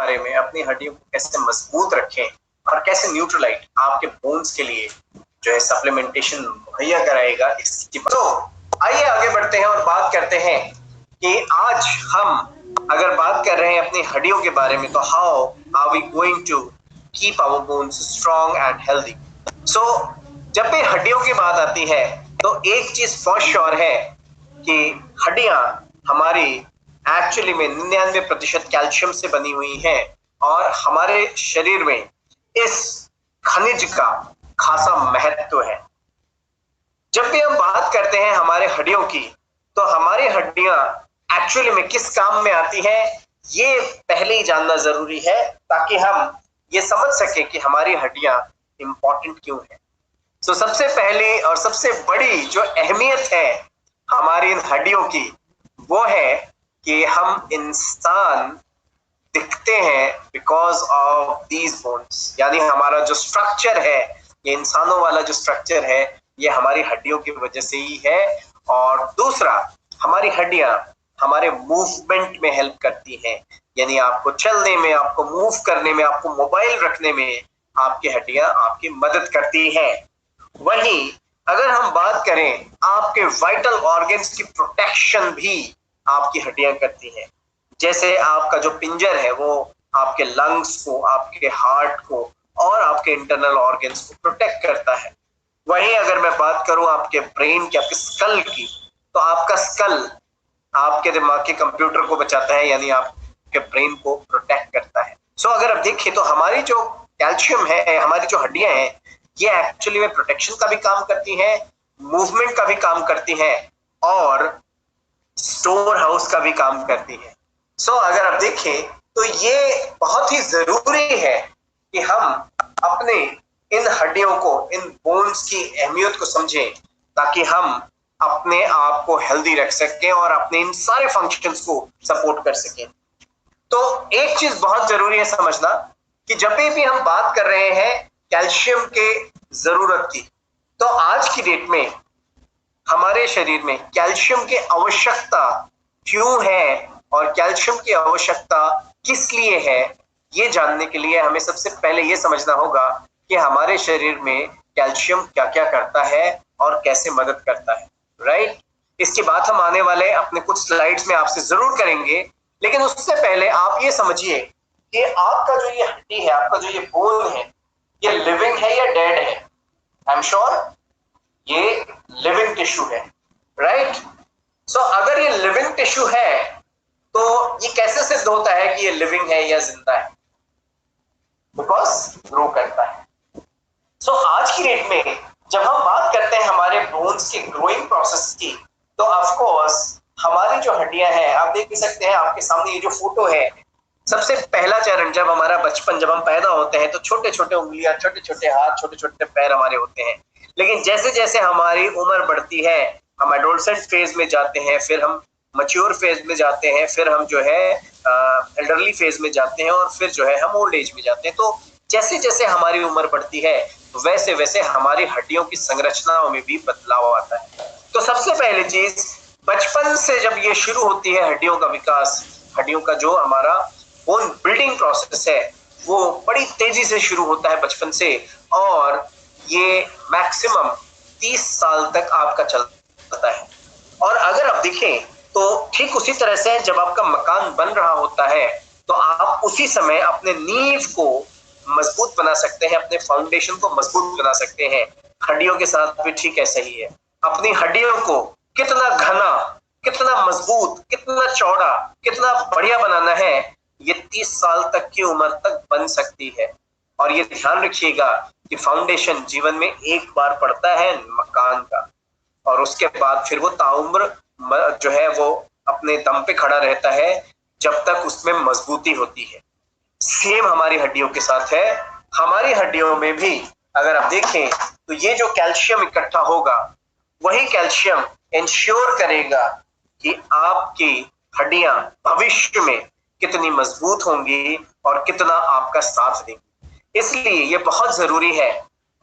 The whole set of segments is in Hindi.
बारे में, अपनी हड्डियों को कैसे मजबूत रखें और कैसे न्यूट्रलाइट आपके बोन्स के लिए जो है सप्लीमेंटेशन मुहैया कराएगा, इसकी तो आइए आगे बढ़ते हैं और बात करते हैं कि आज हम अगर बात कर रहे हैं अपनी हड्डियों के बारे में, तो how are we going to keep our bones strong and healthy. So जब भी हड्डियों की बात आती है तो एक चीज फॉर श्योर है कि हड्डियां हमारी एक्चुअली में 99% कैल्शियम से बनी हुई हैं और हमारे शरीर में इस खनिज का खासा महत्व है। जब भी हम बात करते हैं हमारे हड्डियों की, तो हमारी हड्डियां एक्चुअली में किस काम में आती है ये पहले ही जानना जरूरी है, ताकि हम ये समझ सके कि हमारी हड्डियां इंपॉर्टेंट क्यों है। तो सबसे पहली और सबसे बड़ी जो अहमियत है हमारी इन हड्डियों की, वो है कि हम इंसान दिखते हैं बिकॉज ऑफ दीज बोन्स। यानी हमारा जो स्ट्रक्चर है, ये इंसानों वाला जो स्ट्रक्चर है, ये हमारी हड्डियों की वजह से ही है। और दूसरा, हमारी हड्डियां हमारे मूवमेंट में हेल्प करती हैं, यानी आपको चलने में, आपको मूव करने में, आपको मोबाइल रखने में आपकी हड्डियां आपकी मदद करती हैं। वहीं अगर हम बात करें आपके वाइटल ऑर्गन्स की प्रोटेक्शन भी आपकी हड्डियां करती हैं। जैसे आपका जो पिंजर है वो आपके लंग्स को, आपके हार्ट को और आपके इंटरनल ऑर्गन्स को प्रोटेक्ट करता है। वहीं अगर मैं बात करूं आपके ब्रेन की, आपके स्कल की, तो आपका स्कल आपके दिमाग के कंप्यूटर को बचाता है, यानी आपके ब्रेन को प्रोटेक्ट करता है। सो अगर आप देखें तो हमारी जो कैल्शियम है, हमारी जो हड्डियां हैं, ये एक्चुअली में प्रोटेक्शन का भी काम करती हैं, मूवमेंट का भी काम करती हैं और स्टोर हाउस का भी काम करती है। सो अगर आप देखें तो ये बहुत ही जरूरी है कि हम अपने इन हड्डियों को, इन बोन्स की अहमियत को समझें, ताकि हम अपने आप को हेल्दी रख सकें और अपने इन सारे फंक्शंस को सपोर्ट कर सकें। तो एक चीज बहुत जरूरी है समझना कि जब भी हम बात कर रहे हैं कैल्शियम के जरूरत की, तो आज की डेट में हमारे शरीर में कैल्शियम की आवश्यकता क्यों है और कैल्शियम की आवश्यकता किस लिए है, ये जानने के लिए हमें सबसे पहले ये समझना होगा कि हमारे शरीर में कैल्शियम क्या क्या करता है और कैसे मदद करता है, राइट। इसकी बात हम आने वाले अपने कुछ स्लाइड्स में आपसे जरूर करेंगे, लेकिन उससे पहले आप ये समझिए कि आपका जो ये हड्डी है, आपका जो ये बोन है, ये लिविंग है या डेड है। आई एम श्योर ये लिविंग टिश्यू है, राइट। सो अगर ये लिविंग टिश्यू है तो ये कैसे सिद्ध होता है कि ये लिविंग है या जिंदा है? बिकॉज ग्रो करता है। सो आज की डेट में जब हम बात करते हैं हमारे बोन्स के ग्रोइंग प्रोसेस की, तो ऑफ कोर्स हमारी जो हड्डियां हैं, आप देख भी सकते हैं आपके सामने ये जो फोटो है, सबसे पहला चरण जब हमारा बचपन, जब हम पैदा होते हैं तो छोटे छोटे उंगलियां, छोटे छोटे हाथ, छोटे छोटे पैर हमारे होते हैं। लेकिन जैसे जैसे हमारी उम्र बढ़ती है, हम एडोलसेंट फेज में जाते हैं, फिर हम मैच्योर फेज में जाते हैं, फिर हम जो है एल्डरली फेज में जाते हैं और फिर जो है हम ओल्ड एज में जाते हैं। तो जैसे जैसे हमारी उम्र बढ़ती है वैसे वैसे हमारी हड्डियों की संरचनाओं में भी बदलाव आता है। तो सबसे पहली चीज, बचपन से जब ये शुरू होती है हड्डियों का विकास, हड्डियों का जो हमारा बोन बिल्डिंग प्रोसेस है वो बड़ी तेजी से शुरू होता है बचपन से, और ये मैक्सिमम 30 साल तक आपका चलता है। और अगर आप देखें तो ठीक उसी तरह से जब आपका मकान बन रहा होता है तो आप उसी समय अपने नींव को मजबूत बना सकते हैं, अपने फाउंडेशन को मजबूत बना सकते हैं। हड्डियों के साथ भी ठीक ऐसा ही है। अपनी हड्डियों को कितना घना, कितना मजबूत, कितना चौड़ा, कितना बढ़िया बनाना है, ये 30 साल तक की उम्र तक बन सकती है। और ये ध्यान रखिएगा कि फाउंडेशन जीवन में एक बार पड़ता है मकान का, और उसके बाद फिर वो ताउम्र जो है वो अपने दम पे खड़ा रहता है जब तक उसमें मजबूती होती है। सेम हमारी हड्डियों के साथ है। हमारी हड्डियों में भी अगर आप देखें तो ये जो कैल्शियम इकट्ठा होगा, वही कैल्शियम इंश्योर करेगा कि आपकी हड्डियां भविष्य में कितनी मजबूत होंगी और कितना आपका साथ देंगी। इसलिए ये बहुत जरूरी है।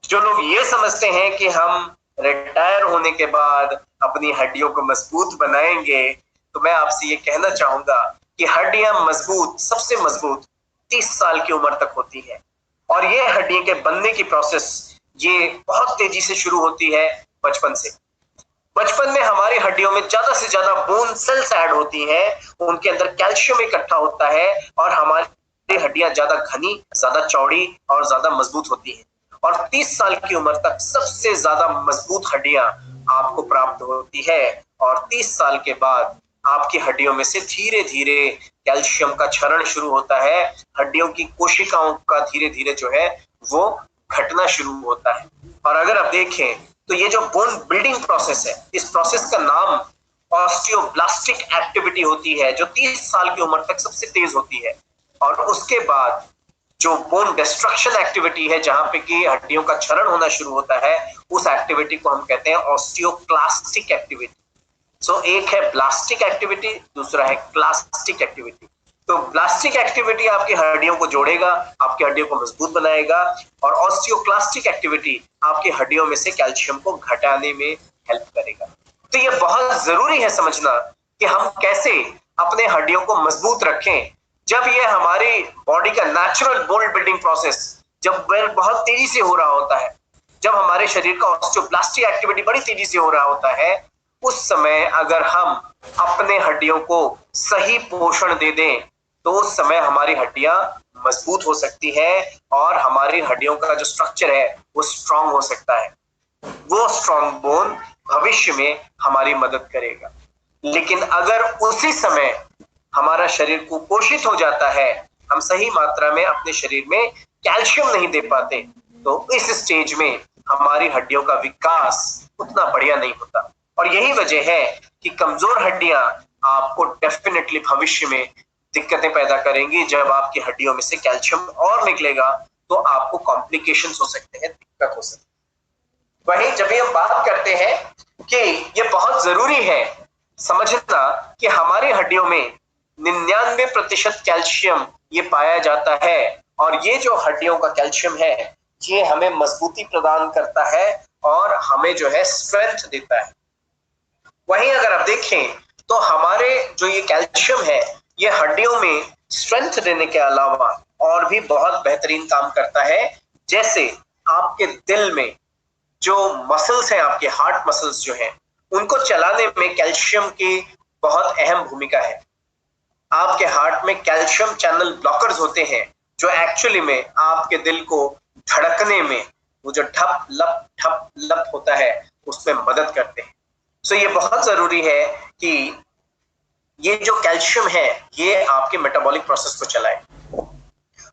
जो लोग ये समझते हैं कि हम रिटायर होने के बाद अपनी हड्डियों को मजबूत बनाएंगे, तो मैं आपसे ये कहना चाहूंगा कि हड्डियां मजबूत, सबसे मजबूत 30 साल की उम्र तक होती है। और ये हड्डियों के बनने की प्रोसेस ये बहुत तेजी से शुरू होती है बचपन से। बचपन में हमारी हड्डियों में ज्यादा से ज्यादा बोन सेल्स ऐड होती हैं, उनके अंदर कैल्शियम इकट्ठा होता है और हमारी हड्डियां ज्यादा घनी, ज्यादा चौड़ी और ज्यादा मजबूत होती हैं। और 30 साल की उम्र तक सबसे ज्यादा मजबूत हड्डियां आपको प्राप्त होती है। और 30 साल के बाद आपकी हड्डियों में से धीरे धीरे कैल्शियम का क्षरण शुरू होता है, हड्डियों की कोशिकाओं का धीरे धीरे जो है वो घटना शुरू होता है। और अगर आप देखें तो ये जो बोन बिल्डिंग प्रोसेस है, इस प्रोसेस का नाम ऑस्टियोब्लास्टिक एक्टिविटी होती है, जो 30 साल की उम्र तक सबसे तेज होती है। और उसके बाद जो बोन डिस्ट्रक्शन एक्टिविटी है, जहां पे कि हड्डियों का क्षरण होना शुरू होता है, उस एक्टिविटी को हम कहते हैं ऑस्टियोक्लास्टिक एक्टिविटी। सो एक है ब्लास्टिक एक्टिविटी, दूसरा है क्लास्टिक एक्टिविटी। तो ब्लास्टिक एक्टिविटी आपकी हड्डियों को जोड़ेगा, आपकी हड्डियों को मजबूत बनाएगा, और ऑस्टियोक्लास्टिक एक्टिविटी आपकी हड्डियों में से कैल्शियम को घटाने में हेल्प करेगा। तो ये बहुत जरूरी है समझना कि हम कैसे अपने हड्डियों को मजबूत रखें। जब ये हमारी बॉडी का नेचुरल बोन बिल्डिंग प्रोसेस जब बहुत तेजी से हो रहा होता है, जब हमारे शरीर का ऑस्टियोब्लास्टिक एक्टिविटी बड़ी तेजी से हो रहा होता है, उस समय अगर हम अपने हड्डियों को सही पोषण दे दें तो उस समय हमारी हड्डियां मजबूत हो सकती है और हमारी हड्डियों का जो स्ट्रक्चर है वो स्ट्रांग हो सकता है। वो स्ट्रांग बोन भविष्य में हमारी मदद करेगा। लेकिन अगर उसी समय हमारा शरीर कुपोषित हो जाता है, हम सही मात्रा में अपने शरीर में कैल्शियम नहीं दे पाते, तो इस स्टेज में हमारी हड्डियों का विकास उतना बढ़िया नहीं होता। और यही वजह है कि कमजोर हड्डियां आपको डेफिनेटली भविष्य में दिक्कतें पैदा करेंगी। जब आपकी हड्डियों में से कैल्शियम और निकलेगा तो आपको कॉम्प्लिकेशंस हो सकते हैं, दिक्कत हो सकती है। वहीं जब हम बात करते हैं कि ये बहुत जरूरी है समझना कि हमारी हड्डियों में 99% कैल्शियम ये पाया जाता है, और ये जो हड्डियों का कैल्शियम है ये हमें मजबूती प्रदान करता है और हमें जो है स्ट्रेंथ देता है। वहीं अगर आप देखें तो हमारे जो ये कैल्शियम है ये हड्डियों में स्ट्रेंथ देने के अलावा और भी बहुत बेहतरीन काम करता है। जैसे आपके दिल में जो मसल्स हैं, आपके हार्ट मसल्स जो हैं, उनको चलाने में कैल्शियम की बहुत अहम भूमिका है। आपके हार्ट में कैल्शियम चैनल ब्लॉकर्स होते हैं जो एक्चुअली में आपके दिल को धड़कने में, वो जो ठप लप होता है, उसमें मदद करते हैं। सो ये बहुत जरूरी है कि ये जो कैल्शियम है ये आपके मेटाबॉलिक प्रोसेस को चलाए।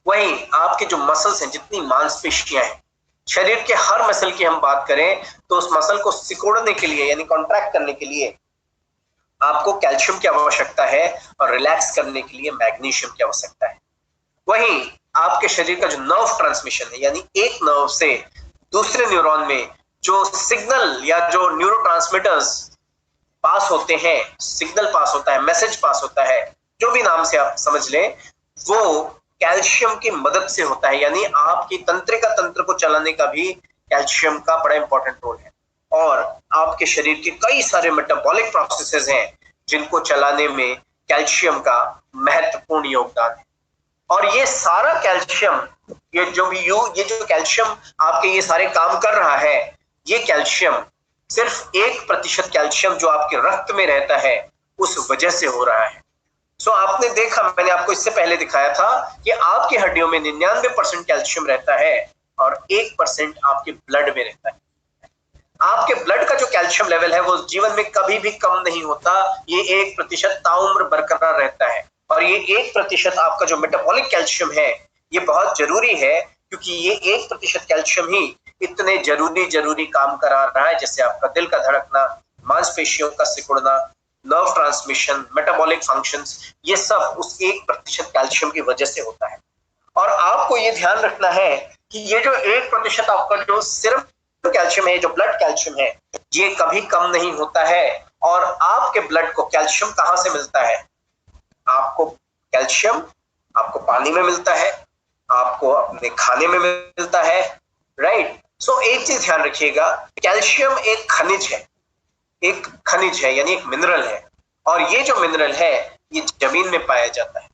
वहीं आपके जो मसल्स हैं, जितनी मांसपेशियां हैं, शरीर के हर मसल की हम बात करें तो उस मसल को सिकोड़ने के लिए यानी कॉन्ट्रैक्ट करने के लिए आपको कैल्शियम की आवश्यकता है और रिलैक्स करने के लिए मैग्नीशियम की आवश्यकता है। वहीं आपके शरीर का जो नर्व ट्रांसमिशन है, यानी एक नर्व से दूसरे न्यूरॉन में जो सिग्नल या जो न्यूरोट्रांसमीटर्स पास होते हैं, सिग्नल पास होता है, मैसेज पास होता है, जो भी नाम से आप समझ लें, वो कैल्शियम की मदद से होता है। यानी आपकी तंत्रिका तंत्र को चलाने का भी कैल्शियम का बड़ा इंपॉर्टेंट रोल है। और आपके शरीर के कई सारे मेटाबॉलिक प्रोसेसेस हैं जिनको चलाने में कैल्शियम का महत्वपूर्ण योगदान है। और ये सारा कैल्शियम, ये जो कैल्शियम आपके ये सारे काम कर रहा है, ये कैल्शियम सिर्फ 1% कैल्शियम जो आपके रक्त में रहता है उस वजह से हो रहा है। सो आपने देखा, मैंने आपको इससे पहले दिखाया था कि आपकी हड्डियों में 99% कैल्शियम रहता है और 1% आपके ब्लड में रहता है। आपके ब्लड का जो कैल्शियम लेवल है वो जीवन में कभी भी कम नहीं होता, ये 1% ताउम्र बरकरार रहता है। और ये 1% आपका जो मेटाबॉलिक कैल्शियम है ये बहुत जरूरी है, क्योंकि ये 1% कैल्शियम ही इतने जरूरी काम करा रहा है, जैसे आपका दिल का धड़कना, मांसपेशियों का सिकुड़ना, नर्व ट्रांसमिशन, मेटाबॉलिक फंक्शंस, ये सब उस 1% कैल्शियम की वजह से होता है। और आपको ये ध्यान रखना है कि ये जो 1% आपका जो सिर्फ कैल्शियम है, जो ब्लड कैल्शियम है, ये कभी कम नहीं होता है। और आपके ब्लड को कैल्शियम कहां से मिलता है? आपको कैल्शियम आपको पानी में मिलता है, आपको अपने खाने में मिलता है, राइट? सो एक चीज ध्यान रखिएगा, कैल्शियम एक खनिज है, यानी एक मिनरल है। और ये जो मिनरल है ये जमीन में पाया जाता है।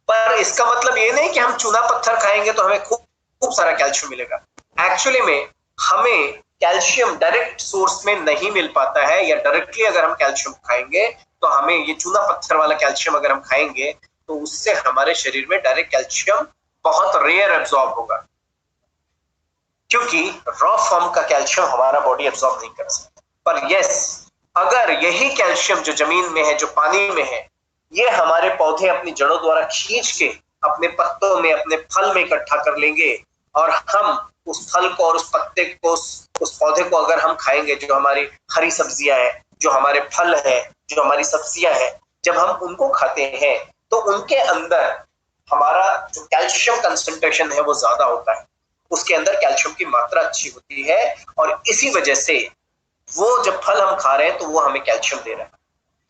पर इसका मतलब ये नहीं कि हम चूना पत्थर खाएंगे तो हमें खूब खूब सारा कैल्शियम मिलेगा। एक्चुअली में हमें कैल्शियम डायरेक्ट सोर्स में नहीं मिल पाता है, या डायरेक्टली अगर हम कैल्शियम खाएंगे तो हमें ये चूना पत्थर वाला कैल्शियम अगर हम खाएंगे तो उससे हमारे शरीर में डायरेक्ट कैल्शियम बहुत रेयर एब्जॉर्ब होगा, क्योंकि रॉ फॉर्म का कैल्शियम हमारा बॉडी एब्जॉर्ब नहीं कर सकता। पर यस, अगर यही कैल्शियम जो जमीन में है, जो पानी में है, ये हमारे पौधे अपनी जड़ों द्वारा खींच के अपने पत्तों में, अपने फल में इकट्ठा कर लेंगे, और हम उस फल को और उस पत्ते को, उस पौधे को अगर हम खाएंगे, जो हमारी हरी सब्जियां हैं, जो हमारे फल है, जो हमारी सब्जियां हैं, जब हम उनको खाते हैं तो उनके अंदर हमारा जो कैल्शियम कंसंट्रेशन है वो ज्यादा होता है, उसके अंदर कैल्शियम की मात्रा अच्छी होती है, और इसी वजह से वो जब फल हम खा रहे हैं तो वो हमें कैल्शियम दे रहा है।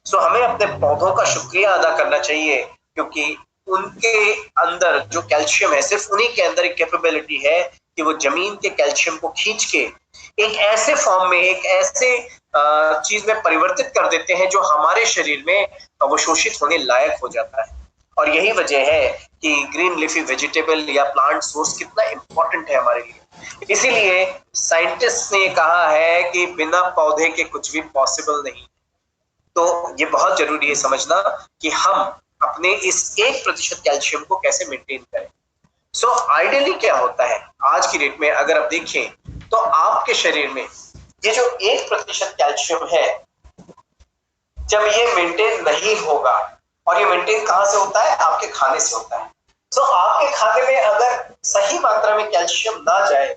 सो हमें अपने पौधों का शुक्रिया अदा करना चाहिए, क्योंकि उनके अंदर जो कैल्शियम है, सिर्फ उन्हीं के अंदर एक कैपेबिलिटी है कि वो जमीन के कैल्शियम को खींच के एक ऐसे फॉर्म में, एक ऐसे चीज में परिवर्तित कर देते हैं जो हमारे शरीर में वो शोषित होने लायक हो जाता है। और यही वजह है कि ग्रीन लीफी वेजिटेबल या प्लांट सोर्स कितना इंपॉर्टेंट है हमारे लिए। इसीलिए साइंटिस्ट ने कहा है कि बिना पौधे के कुछ भी पॉसिबल नहीं। तो ये बहुत जरूरी है समझना कि हम अपने इस 1% कैल्शियम को कैसे मेंटेन करें। सो आइडियली क्या होता है आज की डेट में, अगर आप देखें तो आपके शरीर में ये जो 1% कैल्शियम है, जब ये मेंटेन नहीं होगा, और ये मेंटेन कहां से होता है? आपके खाने से होता है। सो आपके खाने में अगर सही मात्रा में कैल्शियम ना जाए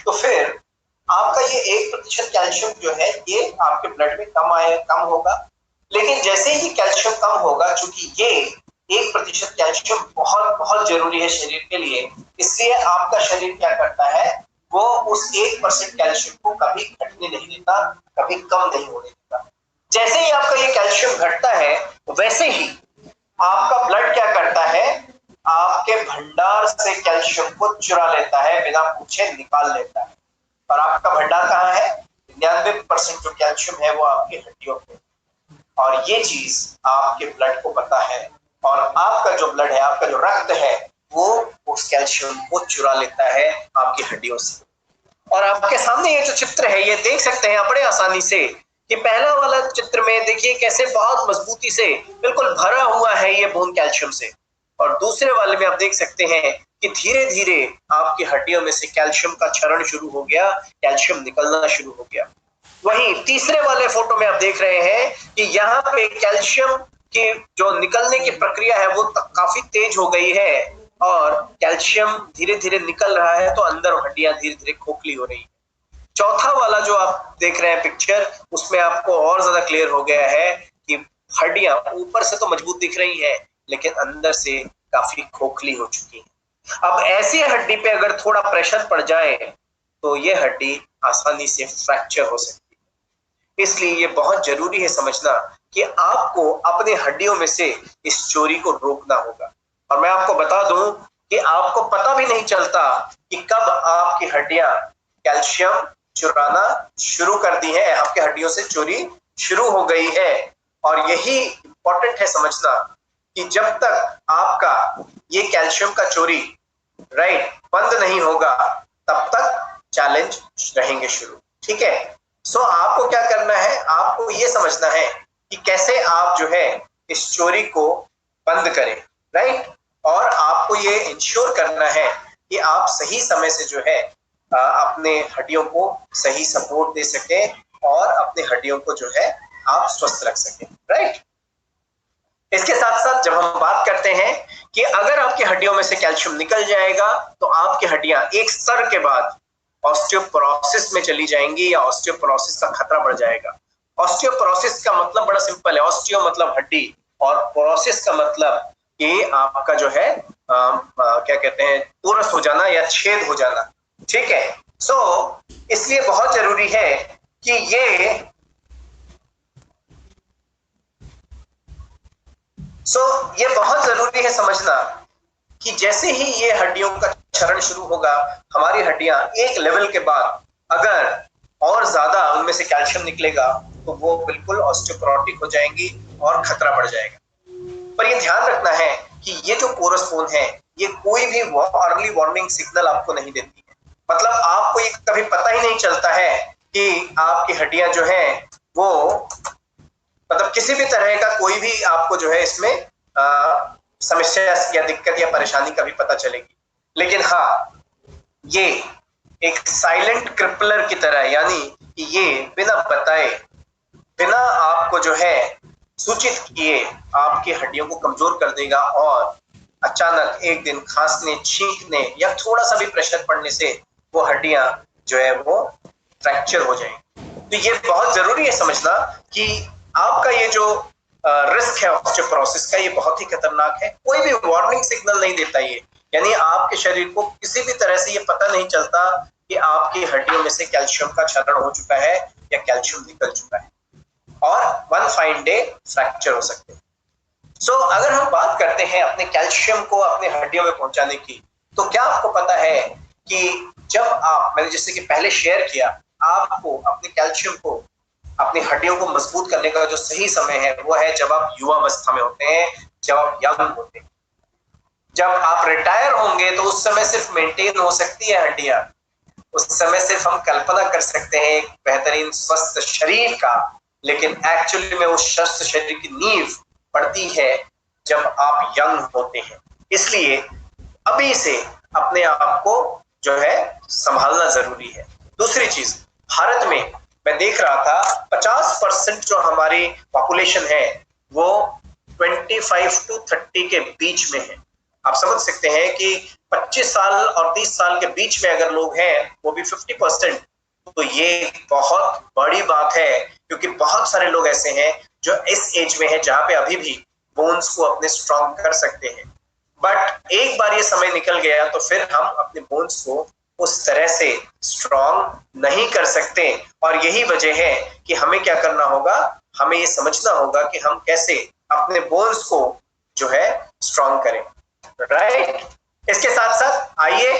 तो फिर आपका ये 1% कैल्शियम जो है ये आपके ब्लड में कम होगा। लेकिन जैसे ही कैल्शियम कम होगा, चूंकि ये 1% कैल्शियम बहुत बहुत जरूरी है शरीर के लिए, इसलिए आपका शरीर क्या करता है, वो उस 1% कैल्शियम को कभी घटने नहीं देता, कभी कम नहीं होने देता। जैसे ही आपका ये कैल्शियम घटता है, वैसे ही आपका ब्लड क्या करता है, आपके भंडार से कैल्शियम को चुरा लेता है, बिना पूछे निकाल लेता है। और आपका भंडार कहाँ है? 99% जो कैल्शियम है वो आपकी हड्डियों में, और ये चीज आपके ब्लड को पता है, और आपका जो ब्लड है, आपका जो रक्त है, वो उस कैल्शियम को चुरा लेता है आपकी हड्डियों से। और आपके सामने ये जो चित्र है, ये देख सकते हैं बड़े आसानी से कि पहला वाला चित्र में देखिए कैसे बहुत मजबूती से बिल्कुल भरा हुआ है ये बोन कैल्शियम से, और दूसरे वाले में आप देख सकते हैं कि धीरे धीरे आपकी हड्डियों में से कैल्शियम का क्षरण शुरू हो गया, कैल्शियम निकलना शुरू हो गया। वहीं तीसरे वाले फोटो में आप देख रहे हैं कि यहाँ पे कैल्शियम की जो निकलने की प्रक्रिया है वो काफी तेज हो गई है, और कैल्शियम धीरे धीरे निकल रहा है, तो अंदर हड्डियां धीरे धीरे खोखली हो रही है। चौथा वाला जो आप देख रहे हैं पिक्चर, उसमें आपको और ज्यादा क्लियर हो गया है कि हड्डियां ऊपर से तो मजबूत दिख रही है, लेकिन अंदर से काफी खोखली हो चुकी है। अब ऐसी हड्डी पे अगर थोड़ा प्रेशर पड़ जाए तो ये हड्डी आसानी से फ्रैक्चर हो सकती है। इसलिए ये बहुत जरूरी है समझना कि आपको अपने हड्डियों में से इस चोरी को रोकना होगा। और मैं आपको बता दूं कि आपको पता भी नहीं चलता कि कब आपकी हड्डियां कैल्शियम चुराना शुरू कर दी है, आपके हड्डियों से चोरी शुरू हो गई है। और यही इंपॉर्टेंट है समझना कि जब तक आपका ये कैल्शियम का चोरी बंद नहीं होगा, तब तक चैलेंज रहेंगे शुरू। ठीक है, सो आपको क्या करना है, आपको ये समझना है कि कैसे आप जो है इस चोरी को बंद करें, राइट। और आपको ये इंश्योर करना है कि आप सही समय से जो है अपने हड्डियों को सही सपोर्ट दे सके, और अपने हड्डियों को जो है आप स्वस्थ रख सके, राइट। इसके साथ साथ जब हम बात करते हैं कि अगर आपकी हड्डियों में से कैल्शियम निकल जाएगा तो आपकी हड्डियां एक स्तर के बाद ऑस्टियोपोरोसिस में चली जाएंगी, या ऑस्टियोपोरोसिस का खतरा बढ़ जाएगा। ऑस्टियोपोरोसिस का मतलब बड़ा सिंपल है, ऑस्टियो मतलब हड्डी, और पोरोसिस का मतलब कि आपका जो है क्या कहते हैं, पोरस हो जाना या छेद हो जाना। ठीक है, सो इसलिए बहुत जरूरी है कि ये बहुत जरूरी है समझना कि जैसे ही ये हड्डियों का क्षरण शुरू होगा, हमारी हड्डियां एक लेवल के बाद अगर और ज्यादा उनमें से कैल्शियम निकलेगा तो वो बिल्कुल ऑस्टियोपोरोटिक हो जाएंगी और खतरा बढ़ जाएगा। पर ये ध्यान रखना है कि ये जो पोरस बोन है ये कोई भी अर्ली वार्निंग सिग्नल आपको नहीं देती है। मतलब आपको ये कभी पता ही नहीं चलता है कि आपकी हड्डियां जो है वो मतलब किसी भी तरह का कोई भी आपको जो है इसमें समस्या या दिक्कत या परेशानी कभी पता चलेगी। लेकिन हाँ, ये एक साइलेंट क्रिपलर की तरह, यानी कि ये बिना बताए, बिना आपको जो है सूचित किए आपकी हड्डियों को कमजोर कर देगा और अचानक एक दिन खांसने, छींकने या थोड़ा सा भी प्रेशर पड़ने से वो हड्डियां जो है वो फ्रैक्चर हो जाएंगी। तो ये बहुत जरूरी है समझना कि आपका ये जो रिस्क है ऑस्टियोपोरोसिस का, ये बहुत ही खतरनाक है। कोई भी वार्निंग सिग्नल नहीं देता ये, यानी आपके शरीर को किसी भी तरह से ये पता नहीं चलता कि आपकी हड्डियों में से कैल्शियम का क्षरण हो चुका है या कैल्शियम निकल चुका है और वन फाइन डे फ्रैक्चर हो सकते हैं। सो अगर हम बात करते हैं अपने कैल्शियम को अपने हड्डियों में पहुंचाने की, तो क्या आपको पता है कि जब मैंने जैसे कि पहले शेयर किया, आपको अपने कैल्शियम को, अपनी हड्डियों को मजबूत करने का जो सही समय है वो है जब आप युवा अवस्था में होते हैं, जब आप यंग होते हैं। जब आप रिटायर होंगे तो उस समय सिर्फ मेंटेन हो सकती है हड्डियां, उस समय सिर्फ हम कल्पना कर सकते हैं एक बेहतरीन स्वस्थ शरीर का, लेकिन एक्चुअली में उस स्वस्थ शरीर की नींव पड़ती है जब आप यंग होते हैं। इसलिए अभी से अपने आप को जो है संभालना जरूरी है। दूसरी चीज, भारत में मैं देख रहा था 50% जो हमारी पॉपुलेशन है वो 25 to 30 के बीच में है। आप समझ सकते हैं कि 25 साल और 30 साल के बीच में अगर लोग हैं वो भी 50%, तो ये बहुत बड़ी बात है, क्योंकि बहुत सारे लोग ऐसे हैं जो इस एज में है जहां पे अभी भी बोन्स को अपने स्ट्रॉन्ग कर सकते हैं। बट एक बार ये समय निकल गया तो फिर हम अपने बोन्स को उस तरह से स्ट्रॉन्ग नहीं कर सकते। और यही वजह है कि हमें क्या करना होगा, हमें ये समझना होगा कि हम कैसे अपने बोन्स को जो है स्ट्रॉन्ग करें, राइट। इसके साथ साथ आइए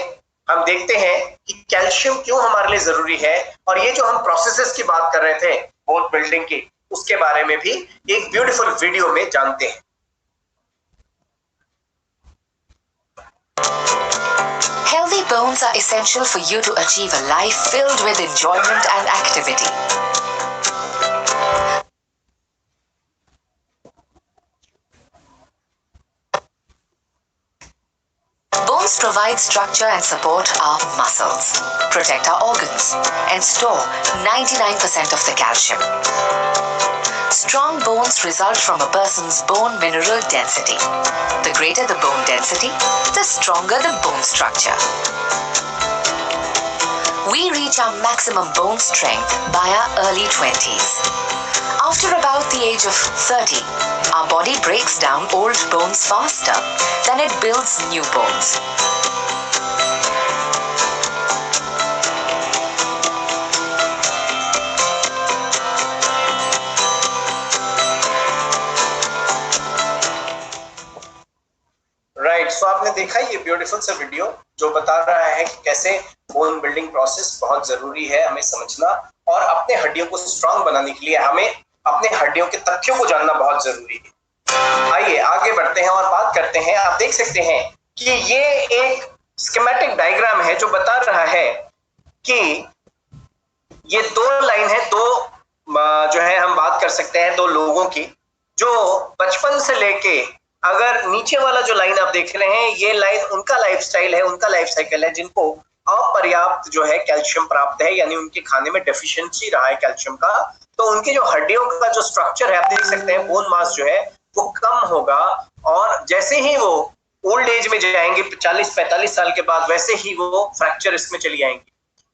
हम देखते हैं कि कैल्शियम क्यों हमारे लिए जरूरी है, और ये जो हम प्रोसेसेस की बात कर रहे थे बोन बिल्डिंग की, उसके बारे में भी एक ब्यूटीफुल वीडियो में जानते हैं। Healthy bones are essential for you to achieve a life filled with enjoyment and activity. Bones provide structure and support our muscles, protect our organs, and store 99% of the calcium. Strong bones result from a person's bone mineral density. The greater the bone density, the stronger the bone structure. We reach our maximum bone strength by our early 20s. After about the age of 30, our body breaks down old bones faster than it builds new bones. Right, so आपने देखा ये ब्यूटीफुल सा वीडियो जो बता रहा है कि कैसे बोन बिल्डिंग प्रोसेस बहुत जरूरी है हमें समझना, और अपने हड्डियों को स्ट्रांग बनाने के लिए हमें अपने हड्डियों के तथ्यों को जानना बहुत जरूरी है। आइए आगे बढ़ते हैं और बात करते हैं। आप देख सकते हैं कि ये एक स्कीमेटिक डायग्राम है जो बता रहा है कि ये दो लाइन है, दो जो है हम बात कर सकते हैं दो लोगों की, जो बचपन से लेके, अगर नीचे वाला जो लाइन आप देख रहे हैं ये लाइन उनका लाइफस्टाइल है, उनका लाइफ साइकिल है, जिनको अपर्याप्त जो है कैल्शियम प्राप्त है, यानी उनके खाने में डेफिशिएंसी रहा है कैल्शियम का, तो उनके जो हड्डियों का जो स्ट्रक्चर है आप देख सकते हैं बोन मास जो है वो कम होगा, और जैसे ही वो ओल्ड एज में जाएंगे 40-45 साल के बाद, वैसे ही वो फ्रैक्चर इसमें चली आएंगी।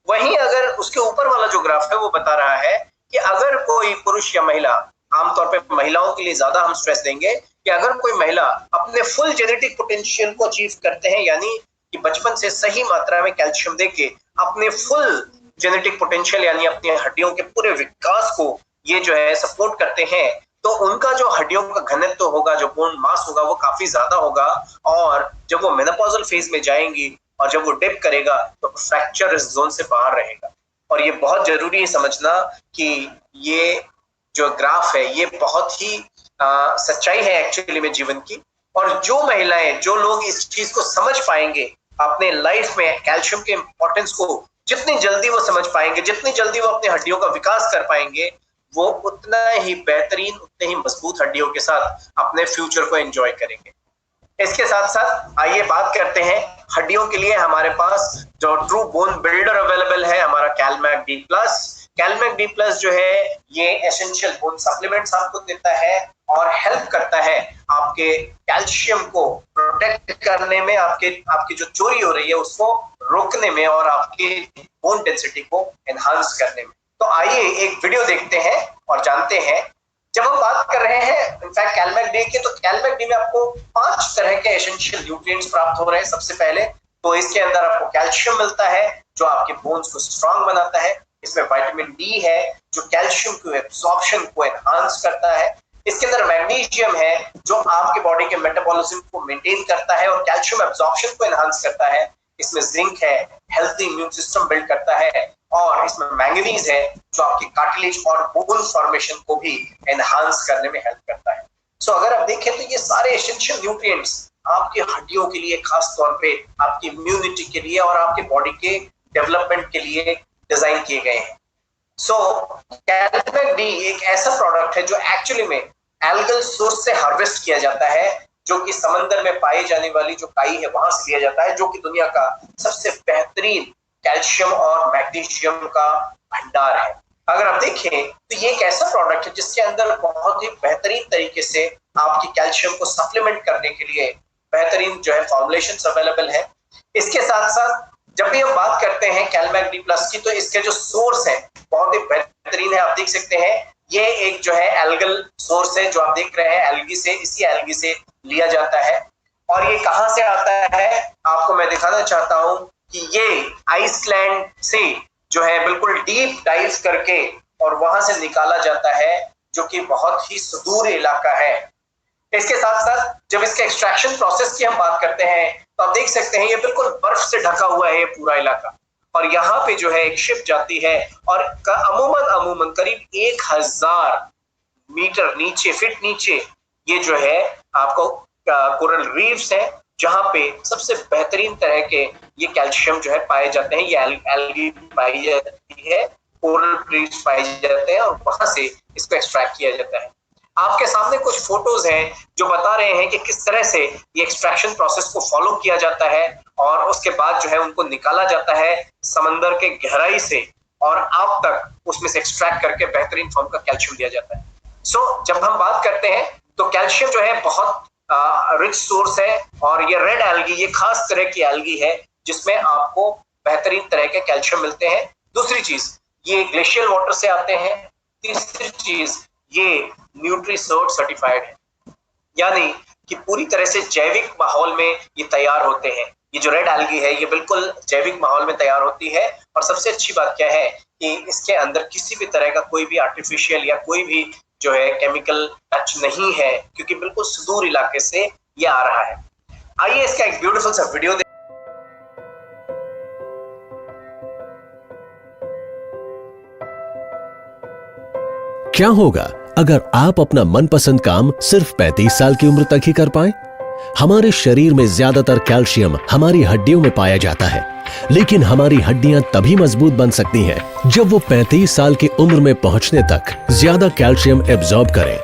वहीं अगर उसके ऊपर वाला जो ग्राफ है वो बता रहा है कि अगर कोई पुरुष या महिला, आमतौर पे महिलाओं के लिए ज्यादा हम स्ट्रेस देंगे कि अगर कोई महिला अपने फुल जेनेटिक पोटेंशियल को अचीव करते हैं, यानी कि बचपन से सही मात्रा में कैल्शियम देके अपने फुल जेनेटिक पोटेंशियल यानी अपनी हड्डियों के पूरे विकास को ये जो है सपोर्ट करते हैं, तो उनका जो हड्डियों का घनत्व होगा, जो बोन मास होगा वो काफी ज्यादा होगा, और जब वो मेनोपॉजल फेज में जाएंगी और जब वो डिप करेगा तो फ्रैक्चर इस जोन से बाहर रहेगा। और ये बहुत जरूरी है समझना कि ये जो ग्राफ है ये बहुत ही सच्चाई है एक्चुअली में जीवन की। और जो महिलाएं, जो लोग इस चीज को समझ पाएंगे अपने लाइफ में, कैल्शियम के इंपॉर्टेंस को जितनी जल्दी वो समझ पाएंगे, जितनी जल्दी वो अपनी हड्डियों का विकास कर पाएंगे, वो उतना ही बेहतरीन, उतने ही मजबूत हड्डियों के साथ अपने फ्यूचर को एंजॉय करेंगे। इसके साथ साथ आइए बात करते हैं हड्डियों के लिए हमारे पास जो ट्रू बोन बिल्डर अवेलेबल है, हमारा कैलमैक डी प्लस। कैलमैक डी प्लस जो है ये एसेंशियल बोन सप्लीमेंट्स आपको देता है और हेल्प करता है आपके कैल्शियम को प्रोटेक्ट करने में, आपकी जो चोरी हो रही है उसको रोकने में और आपकी बोन डेंसिटी को एनहांस करने में। तो आइए एक वीडियो देखते हैं और जानते हैं। जब हम बात कर रहे हैं इनफैक्ट कैलमैक डी की, तो कैलमैक डी में आपको 5 तरह के एसेंशियल न्यूट्रिएंट्स प्राप्त हो रहे हैं। सबसे पहले तो इसके अंदर आपको कैल्शियम मिलता है जो आपके बोन्स को स्ट्रांग बनाता है। इसमें विटामिन डी है जो कैल्शियम के एब्जॉर्प्शन को एनहांस करता है। इसके अंदर मैग्नीशियम है जो आपके बॉडी के मेटाबॉलिज्म को मेंटेन करता है और कैल्शियम एब्जॉर्प्शन को एनहांस करता है। इसमें जिंक है, हेल्थी इम्यून सिस्टम बिल्ड करता है। और इसमें मैंगनीज है जो आपकी कार्टिलेज और बोन फॉर्मेशन को भी एनहांस करने में हेल्प करता है। सो अगर आप देखें तो ये सारे एसेंशियल न्यूट्रिएंट्स आपकी हड्डियों के लिए, खास तौर पे आपकी इम्यूनिटी के लिए और आपके बॉडी के डेवलपमेंट के लिए डिजाइन किए गए हैं। सो कैलमैक डी एक ऐसा प्रोडक्ट है जो एक्चुअली में एल्गल सोर्स से हार्वेस्ट किया जाता है, जो कि समंदर में पाई जाने वाली जो काई है वहां से लिया जाता है, जो कि दुनिया का सबसे बेहतरीन कैल्शियम और मैग्नीशियम का भंडार है। अगर आप देखें तो ये एक ऐसा प्रोडक्ट है जिसके अंदर बहुत ही बेहतरीन तरीके से आपकी कैल्शियम को सप्लीमेंट करने के लिए बेहतरीन जो है फॉर्मुलेशंस अवेलेबल है। इसके साथ साथ जब भी हम बात करते हैं कैलमैक डी प्लस की, तो इसके जो सोर्स है बहुत ही बेहतरीन है। आप देख सकते हैं ये एक जो है एल्गल सोर्स है जो आप देख रहे हैं, एल्गी से, इसी एल्गी से लिया जाता है। और ये कहां से आता है आपको मैं दिखाना चाहता हूं कि ये आइसलैंड से जो है बिल्कुल डीप डाइव करके और वहां से निकाला जाता है, जो कि बहुत ही सुदूर इलाका है। इसके साथ साथ जब इसके एक्सट्रैक्शन प्रोसेस की हम बात करते हैं तो आप देख सकते हैं ये बिल्कुल बर्फ से ढका हुआ है ये पूरा इलाका। और यहाँ पे जो है एक शिप जाती है और अमूमन करीब 1000 मीटर नीचे, फीट नीचे ये जो है आपको कोरल रीफ्स है, जहां पे सबसे बेहतरीन तरह के ये कैल्शियम जो है पाए जाते हैं। ये एल्गी पाई जाती है, कोरल रीफ्स पाए जाते हैं और वहां से इसको एक्सट्रैक्ट किया जाता है। आपके सामने कुछ फोटोज हैं जो बता रहे हैं कि किस तरह से ये एक्सट्रैक्शन प्रोसेस को फॉलो किया जाता है और उसके बाद जो है उनको निकाला जाता है समंदर के गहराई से और आप तक उसमें से एक्सट्रैक्ट करके बेहतरीन फॉर्म का कैल्शियम दिया जाता है। सो जब हम बात करते हैं तो कैल्शियम जो है बहुत रिच सोर्स है और ये रेड एल्गी, ये खास तरह की एल्गी है जिसमें आपको बेहतरीन तरह के कैल्शियम मिलते हैं। दूसरी चीज ये ग्लेशियल वाटर से आते हैं। तीसरी चीज ये न्यूट्रीसर्ट सर्टिफाइड है, यानी कि पूरी तरह से जैविक माहौल में ये तैयार होते हैं। ये जो रेड एल्गी है ये बिल्कुल जैविक माहौल में तैयार होती है। और सबसे अच्छी बात क्या है कि इसके अंदर किसी भी तरह का कोई भी आर्टिफिशियल या कोई भी जो है केमिकल टच नहीं है, क्योंकि बिल्कुल सुदूर इलाके से ये आ रहा है। आइए इसका एक ब्यूटीफुल सा वीडियो क्या होगा अगर आप अपना मनपसंद काम सिर्फ 35 साल की उम्र तक ही कर पाए? हमारे शरीर में ज्यादातर कैल्शियम हमारी हड्डियों में पाया जाता है, लेकिन हमारी हड्डियां तभी मजबूत बन सकती हैं जब वो 35 साल की उम्र में पहुंचने तक ज्यादा कैल्शियम एब्जॉर्ब करें।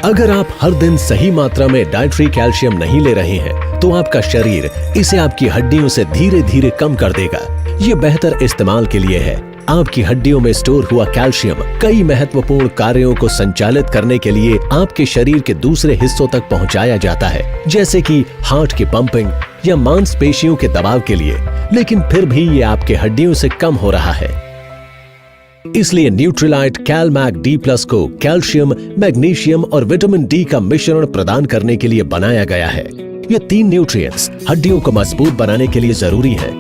अगर आप हर दिन सही मात्रा में डाइटरी कैल्शियम नहीं ले रहे हैं तो आपका शरीर इसे आपकी हड्डियों से धीरे धीरे कम कर देगा। ये बेहतर इस्तेमाल के लिए है। आपकी हड्डियों में स्टोर हुआ कैल्शियम कई महत्वपूर्ण कार्यों को संचालित करने के लिए आपके शरीर के दूसरे हिस्सों तक पहुंचाया जाता है, जैसे कि हार्ट की पंपिंग या मांसपेशियों के दबाव के लिए, लेकिन फिर भी ये आपके हड्डियों से कम हो रहा है। इसलिए न्यूट्रीलाइट कैलमैक डी प्लस को कैल्शियम, मैग्नीशियम और विटामिन डी का मिश्रण प्रदान करने के लिए बनाया गया है। ये 3 न्यूट्रिएंट्स हड्डियों को मजबूत बनाने के लिए जरूरी है।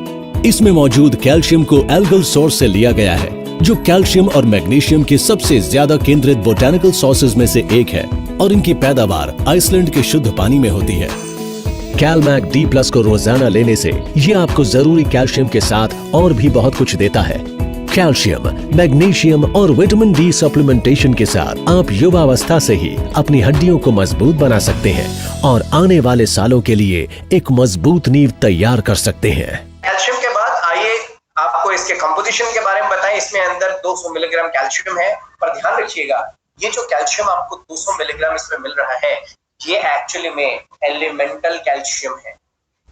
इसमें मौजूद कैल्शियम को एल्गल सोर्स से लिया गया है, जो कैल्शियम और मैग्नीशियम की सबसे ज्यादा केंद्रित बोटैनिकल सोर्सेज में से एक है और इनकी पैदावार आइसलैंड के शुद्ध पानी में होती है। कैलमैक डी प्लस को रोजाना लेने से ये आपको जरूरी कैल्शियम के साथ और भी बहुत कुछ देता है। कैल्शियम, मैग्नीशियम और विटामिन डी सप्लीमेंटेशन के साथ आप युवावस्था से ही अपनी हड्डियों को मजबूत बना सकते हैं और आने वाले सालों के लिए एक मजबूत नींव तैयार कर सकते हैं। कैल्शियम के बाद आइए आपको इसके कंपोजिशन के बारे में बताएं। इसमें अंदर 200 मिलीग्राम कैल्शियम है, पर ध्यान रखिएगा ये जो कैल्शियम आपको 200 मिलीग्राम इसमें मिल रहा है, ये एक्चुअली में एलिमेंटल कैल्शियम है।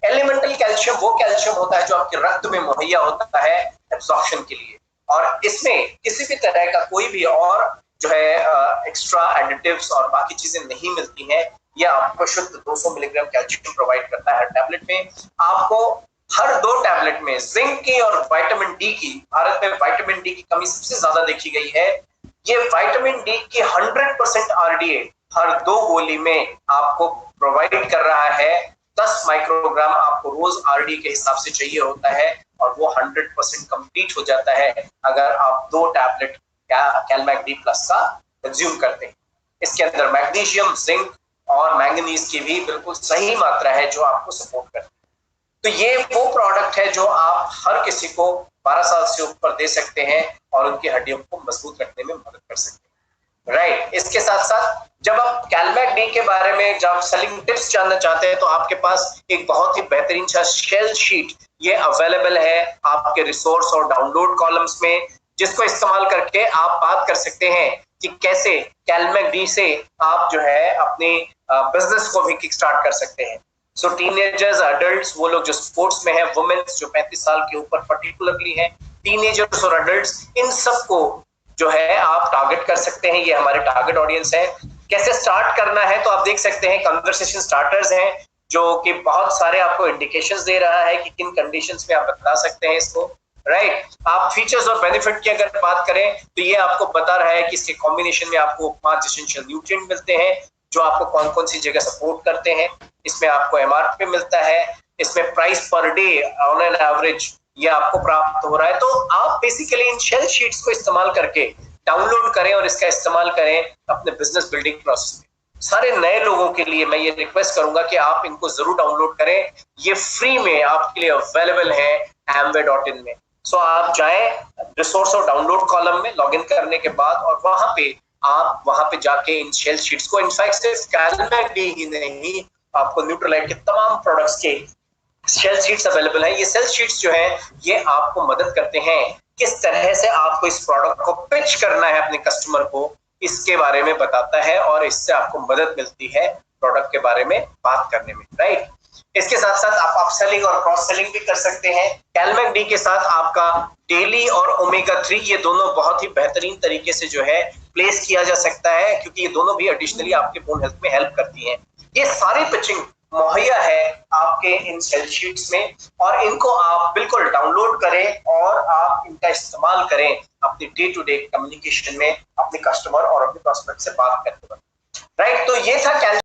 एलिमेंटल कैल्शियम वो कैल्शियम होता है जो आपके रक्त में मुहैया होता है एब्जॉर्प्शन के लिए, और इसमें किसी भी तरह का कोई भी और जो है एक्स्ट्रा एडिटिव्स और बाकी चीजें नहीं मिलती हैं। यह आपको शुद्ध 200 मिलीग्राम कैल्शियम प्रोवाइड करता है हर टैबलेट में। आपको हर 2 टैबलेट में जिंक की और विटामिन डी की, भारत में विटामिन डी की कमी सबसे ज्यादा देखी गई है। ये विटामिन डी की 100% आरडीए हर 2 गोली में आपको प्रोवाइड कर रहा है। 10 माइक्रोग्राम आपको रोज आरडी के हिसाब से चाहिए होता है और वो 100% कंप्लीट हो जाता है अगर आप 2 टैबलेट कैलमैक डी प्लस का कंज्यूम करते हैं। इसके अंदर मैग्नीशियम, जिंक और मैंगनीज की भी बिल्कुल सही मात्रा है जो आपको सपोर्ट करती है। तो ये वो प्रोडक्ट है जो आप हर किसी को 12 साल से ऊपर दे सकते हैं और उनकी हड्डियों को मजबूत रखने में मदद कर सकते हैं। राइट, इसके साथ साथ जब आप कैलमैक डी के बारे में जब सेलिंग टिप्स जानना चाहते हैं तो आपके पास एक बहुत ही बेहतरीन सा शेल शीट ये अवेलेबल है आपके रिसोर्स और डाउनलोड कॉलम्स में, जिसको इस्तेमाल करके आप बात कर सकते हैं कि कैसे कैलमैक डी से आप जो है अपने बिजनेस को भी किक स्टार्ट कर सकते हैं। सो टीनेजर्स, अडल्ट्स, वो लोग जो स्पोर्ट्स में है, वुमेन्स जो 35 साल के ऊपर पर्टिकुलरली है, टीनेजर्स और अडल्ट्स, इन सबको जो है आप टारगेट कर सकते हैं। ये हमारे टारगेट ऑडियंस है। कैसे स्टार्ट करना है तो आप देख सकते हैं कन्वर्सेशन स्टार्टर्स हैं जो कि बहुत सारे आपको इंडिकेशंस दे रहा है कि किन कंडीशंस में आप बता सकते हैं इसको। राइट, आप फीचर्स और बेनिफिट की अगर बात करें तो ये आपको बता रहा है कि इसके कॉम्बिनेशन में आपको 5 एसेंशियल न्यूट्रिएंट मिलते हैं जो आपको कौन कौन सी जगह सपोर्ट करते हैं। इसमें आपको एमआरपी मिलता है, इसमें price per day on an average ये आपको प्राप्त हो रहा है। तो आप बेसिकली इन शेल शीट्स को इस्तेमाल करके डाउनलोड करें और इसका इस्तेमाल करें अपने बिजनेस बिल्डिंग प्रोसेस में। सारे नए लोगों के लिए मैं ये रिक्वेस्ट करूंगा कि आप इनको जरूर डाउनलोड करें। ये फ्री में आपके लिए अवेलेबल है amway.in में। सो आप जाएं रिसोर्स और डाउनलोड कॉलम में लॉगिन करने के बाद और वहां पे जाके इन शेल शीट्स को, इनफैक्ट सिर्फ कैलमैक डी ही नहीं, आपको न्यूट्रोलाइट के तमाम प्रोडक्ट्स के शेल शीट्स अवेलेबल है। ये सेल शीट्स जो है ये आपको मदद करते हैं किस तरह से आपको इस प्रोडक्ट को पिच करना है अपने कस्टमर को, इसके बारे में बताता है और इससे आपको मदद मिलती है प्रोडक्ट के बारे में बात करने में। राइट, इसके साथ साथ आप अपसेलिंग और क्रॉस सेलिंग भी कर सकते हैं। कैलमैक डी के साथ आपका डेली और ओमेगा 3 ये दोनों बहुत ही बेहतरीन तरीके से जो है प्लेस किया जा सकता है, क्योंकि ये दोनों भी एडिशनली आपके बोन हेल्थ में हेल्प करती हैं। ये सारी पिचिंग मुहैया है आपके इन सेल शीट्स में और इनको आप बिल्कुल डाउनलोड करें और आप इनका इस्तेमाल करें अपनी डे टू डे कम्युनिकेशन में अपने कस्टमर और अपने प्रोस्पेक्ट से बात करते वक्त। राइट, तो ये था